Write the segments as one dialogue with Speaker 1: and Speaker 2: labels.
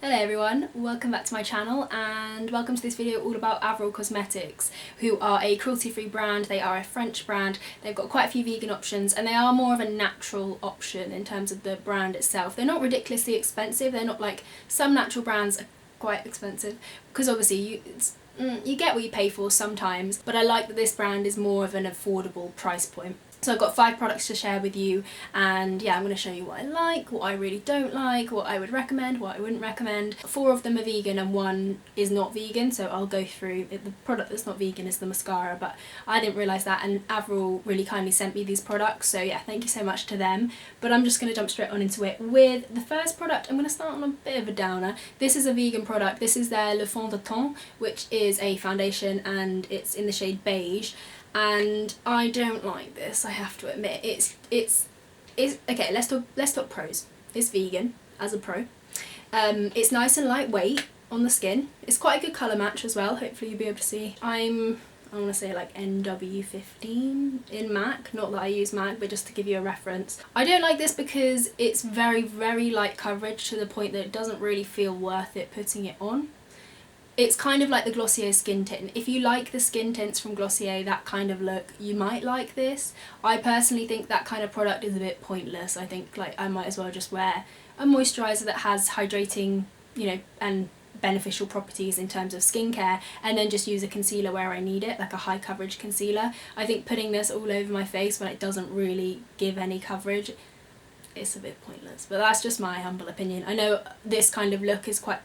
Speaker 1: Hello everyone, welcome back to my channel and welcome to this video all about Avril Cosmetics, who are a cruelty-free brand. They are a French brand. They've got quite a few vegan options and they are more of a natural option in terms of the brand itself. They're not ridiculously expensive. They're not like some natural brands are quite expensive because obviously you get what you pay for sometimes, but I like that this brand is more of an affordable price point. So I've got 5 products to share with you, and yeah, I'm going to show you what I like, what I really don't like, what I would recommend, what I wouldn't recommend. 4 of them are vegan and 1 is not vegan, so I'll go through it. The product that's not vegan is the mascara, but I didn't realise that, and Avril really kindly sent me these products, so yeah, thank you so much to them. But I'm just going to jump straight on into it with the first product. I'm going to start on a bit of a downer. This is a vegan product. This is their Le Fond de Teint, which is a foundation and it's in the shade beige. And I don't like this, I have to admit. It's okay, let's talk pros. It's vegan as a pro. It's nice and lightweight on the skin. It's quite a good colour match as well, hopefully you'll be able to see. I want to say like NW15 in MAC, not that I use MAC, but just to give you a reference. I don't like this because it's very, very light coverage to the point that it doesn't really feel worth it putting it on. It's kind of like the Glossier skin tint. If you like the skin tints from Glossier, that kind of look, you might like this. I personally think that kind of product is a bit pointless. I think like I might as well just wear a moisturiser that has hydrating, you know, and beneficial properties in terms of skincare, and then just use a concealer where I need it, like a high coverage concealer. I think putting this all over my face when it doesn't really give any coverage, it's a bit pointless. But that's just my humble opinion. I know this kind of look is quite...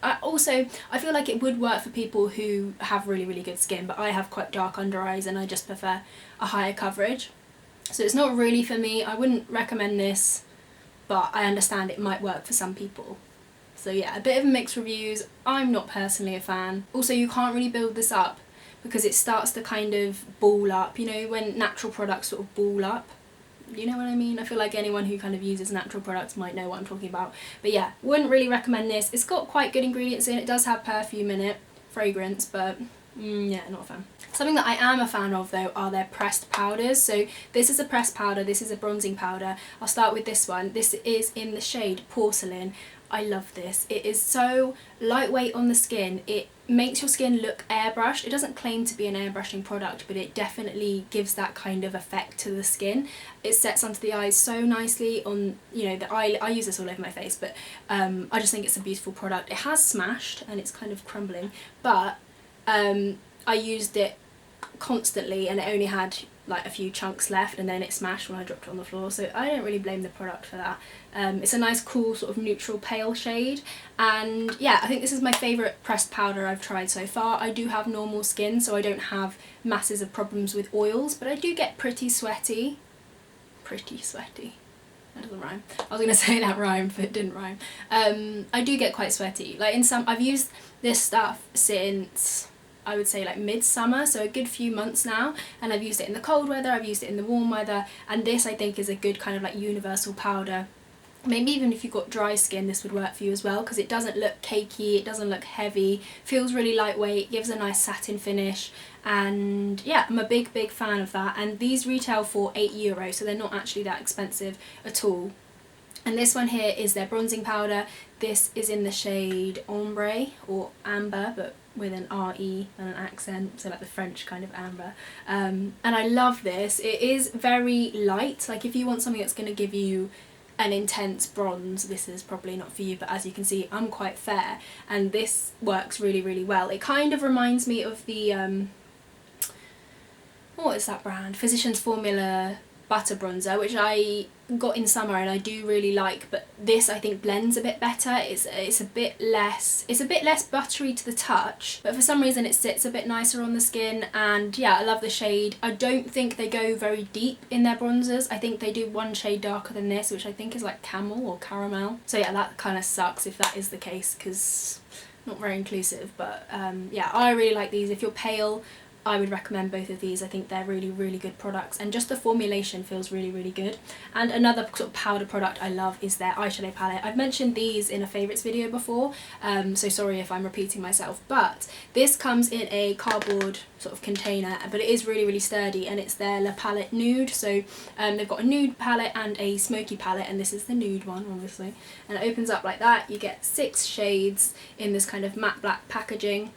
Speaker 1: I feel like it would work for people who have really, really good skin, but I have quite dark under eyes and I just prefer a higher coverage. So it's not really for me. I wouldn't recommend this, but I understand it might work for some people. So yeah, a bit of mixed reviews. I'm not personally a fan. Also, you can't really build this up because it starts to kind of ball up, you know, when natural products sort of ball up. You know what I mean? I feel like anyone who kind of uses natural products might know what I'm talking about. But yeah, wouldn't really recommend this. It's got quite good ingredients in it. It does have perfume in it, fragrance, but yeah, not a fan. Something that I am a fan of though are their pressed powders. So this is a pressed powder, this is a bronzing powder. I'll start with this one. This is in the shade Porcelain. I love this. It is so lightweight on the skin. It makes your skin look airbrushed. It doesn't claim to be an airbrushing product, but it definitely gives that kind of effect to the skin. It sets onto the eyes so nicely on, you know, the eye. I use this all over my face, but I just think it's a beautiful product. It has smashed and it's kind of crumbling, but I used it constantly and it only had like a few chunks left and then it smashed when I dropped it on the floor, so I don't really blame the product for that. It's a nice cool sort of neutral pale shade, and yeah, I think this is my favourite pressed powder I've tried so far. I do have normal skin, so I don't have masses of problems with oils, but I do get pretty sweaty. That doesn't rhyme. I was going to say that rhymed, but it didn't rhyme. I do get quite sweaty. Like I've used this stuff since I would say like midsummer, so a good few months now, and I've used it in the cold weather, I've used it in the warm weather, and this I think is a good kind of like universal powder. Maybe even if you've got dry skin this would work for you as well, because it doesn't look cakey, it doesn't look heavy, feels really lightweight, gives a nice satin finish, and yeah, I'm a big fan of that. And these retail for €8, so they're not actually that expensive at all. And this one here is their bronzing powder. This is in the shade Ombre or Amber, but with an R-E and an accent, so like the French kind of amber. And I love this. It is very light. Like if you want something that's going to give you an intense bronze, this is probably not for you, but as you can see, I'm quite fair, and this works really, really well. It kind of reminds me of the, what is that brand? Physicians Formula butter bronzer, which I got in summer and I do really like, but this I think blends a bit better. It's a bit less buttery to the touch, but for some reason it sits a bit nicer on the skin, and yeah, I love the shade. I don't think they go very deep in their bronzers. I think they do one shade darker than this, which I think is like camel or caramel. So yeah, that kind of sucks if that is the case, because not very inclusive, but yeah, I really like these. If you're pale, I would recommend both of these. I think they're really, really good products, and just the formulation feels really, really good. And another sort of powder product I love is their eyeshadow palette. I've mentioned these in a favourites video before, so sorry if I'm repeating myself, but this comes in a cardboard sort of container, but it is really, really sturdy, and it's their La Palette Nude. So they've got a nude palette and a smoky palette, and this is the nude one, obviously. And it opens up like that. You get 6 shades in this kind of matte black packaging.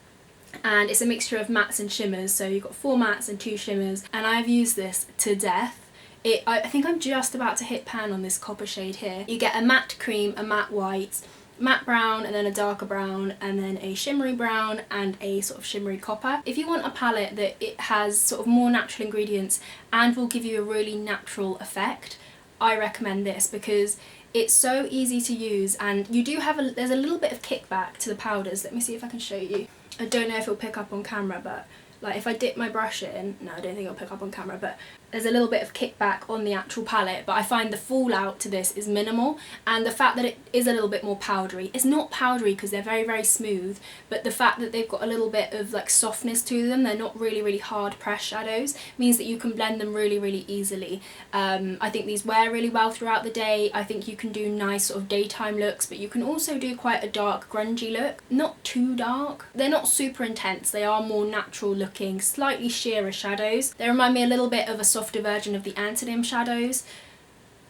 Speaker 1: And it's a mixture of mattes and shimmers, so you've got 4 mattes and 2 shimmers, and I've used this to death. I think I'm just about to hit pan on this copper shade here. You get a matte cream, a matte white, matte brown, and then a darker brown, and then a shimmery brown and a sort of shimmery copper. If you want a palette that it has sort of more natural ingredients and will give you a really natural effect, I recommend this because it's so easy to use, and you do have there's a little bit of kickback to the powders. Let me see if I can show you. I don't know if it'll pick up on camera, but like if I dip my brush in, no, I don't think it'll pick up on camera, but there's a little bit of kickback on the actual palette, but I find the fallout to this is minimal, and the fact that it is a little bit more powdery. It's not powdery because they're very, very smooth, but the fact that they've got a little bit of like softness to them, they're not really, really hard press shadows, means that you can blend them really, really easily. I think these wear really well throughout the day. I think you can do nice sort of daytime looks, but you can also do quite a dark, grungy look. Not too dark. They're not super intense. They are more natural looking, slightly sheerer shadows. They remind me a little bit of a softer version of the Antonym shadows.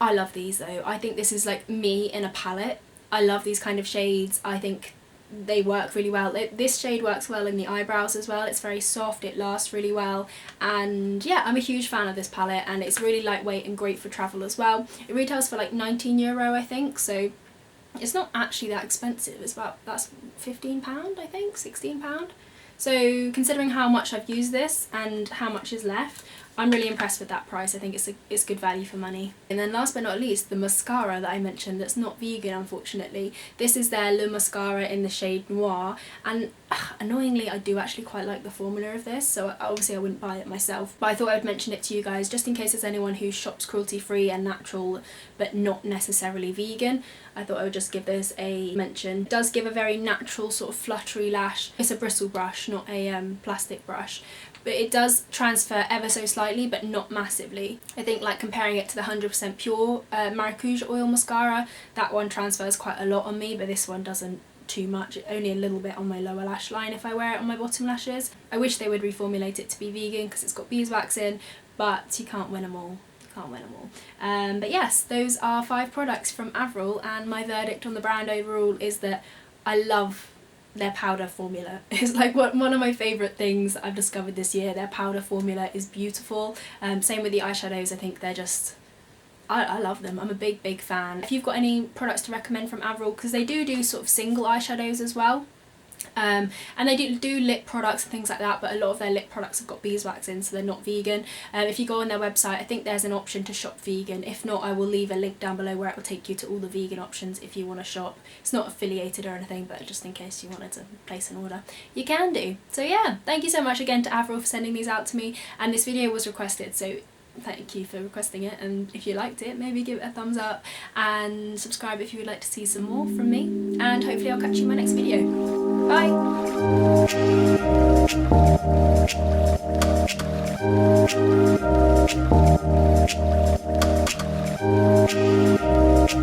Speaker 1: I love these though. I think this is like me in a palette. I love these kind of shades. I think they work really well. This shade works well in the eyebrows as well. It's very soft, it lasts really well, and yeah, I'm a huge fan of this palette, and it's really lightweight and great for travel as well. It retails for like €19 I think, so it's not actually that expensive. It's about, that's £15 I think, £16. So considering how much I've used this and how much is left, I'm really impressed with that price. I think it's good value for money. And then last but not least, the mascara that I mentioned that's not vegan, unfortunately. This is their Le Mascara in the shade Noir, and annoyingly I do actually quite like the formula of this, so obviously I wouldn't buy it myself, but I thought I'd mention it to you guys just in case there's anyone who shops cruelty free and natural but not necessarily vegan. I thought I would just give this a mention. It does give a very natural sort of fluttery lash. It's a bristle brush, not a plastic brush, but it does transfer ever so slightly, but not massively. I think like comparing it to the 100% pure maracuja oil mascara, that one transfers quite a lot on me, but this one doesn't too much, only a little bit on my lower lash line if I wear it on my bottom lashes. I wish they would reformulate it to be vegan because it's got beeswax in, but you can't win them all. Can't win them all. But yes, those are 5 products from Avril, and my verdict on the brand overall is that I love their powder formula. It's like one of my favourite things I've discovered this year. Their powder formula is beautiful. Same with the eyeshadows. I think they're just, I love them. I'm a big, big fan. If you've got any products to recommend from Avril, because they do sort of single eyeshadows as well. And they do lip products and things like that, but a lot of their lip products have got beeswax in, so they're not vegan. If you go on their website, I think there's an option to shop vegan. If not, I will leave a link down below where it will take you to all the vegan options if you want to shop. It's not affiliated or anything, but just in case you wanted to place an order, you can do. So yeah, thank you so much again to Avril for sending these out to me, and this video was requested, so thank you for requesting it, and if you liked it, maybe give it a thumbs up and subscribe if you would like to see some more from me, and hopefully I'll catch you in my next video. Bye!